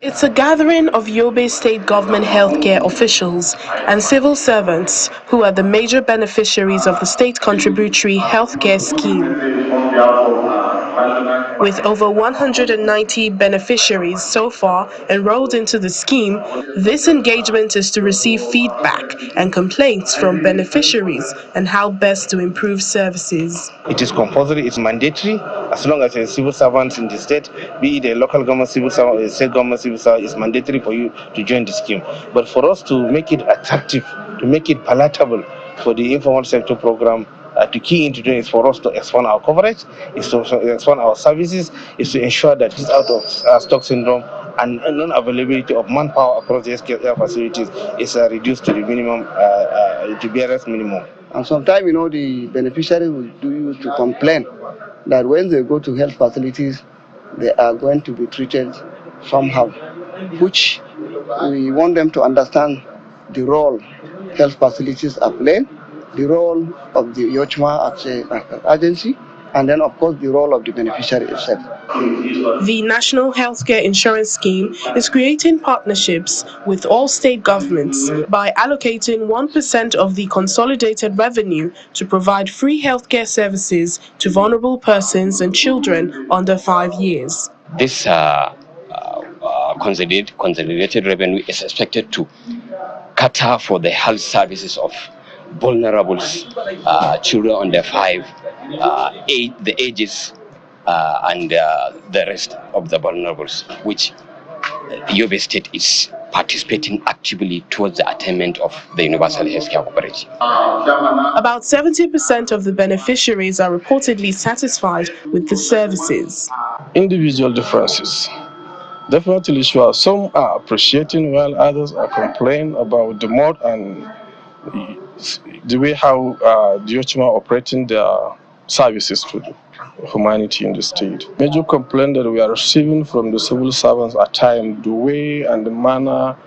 It's a gathering of Yobe state government healthcare officials and civil servants who are the major beneficiaries of the state contributory healthcare scheme. With over 190 beneficiaries so far enrolled into the scheme, this engagement is to receive feedback and complaints from beneficiaries and how best to improve services. It is compulsory, it's mandatory, as long as a civil servant in the state, be it a local government civil servant, a state government civil servant, it's mandatory for you to join the scheme. But for us to make it attractive, to make it palatable for the informal sector program, to key into doing is for us to expand our coverage, is to expand our services, is to ensure that this out of stock syndrome and non-availability of manpower across the healthcare facilities is reduced to the minimum, to barest minimum. And sometimes, the beneficiaries will use to complain that when they go to health facilities, they are going to be treated somehow, which we want them to understand the role health facilities are playing, the role of the YOCHMA as an agency, and then, of course, the role of the beneficiary itself. The National Healthcare Insurance Scheme is creating partnerships with all state governments by allocating 1% of the consolidated revenue to provide free healthcare services to vulnerable persons and children under 5 years. This consolidated revenue is expected to cater for the health services of vulnerable children under 5, the ages, and the rest of the vulnerables, which Yobe State is participating actively towards the attainment of the universal healthcare coverage. About 70% of the beneficiaries are reportedly satisfied with the services. Individual differences. Definitely sure. Some are appreciating while others are complaining about the mode and the way how the YOCHMA operating their services to the humanity in the state. Major complaint that we are receiving from the civil servants at times, the way and the manner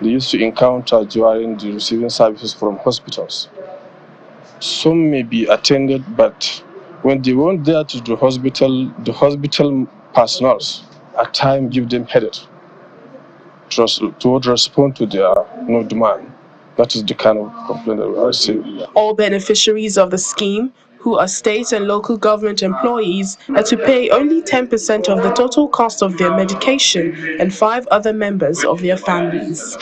they used to encounter during the receiving services from hospitals. Some may be attended, but when they went there to the hospital personnel at times give them headache to respond to their demand. That is the kind of complaint that we are receiving. All beneficiaries of the scheme who are state and local government employees are to pay only 10% of the total cost of their medication and 5 other members of their families.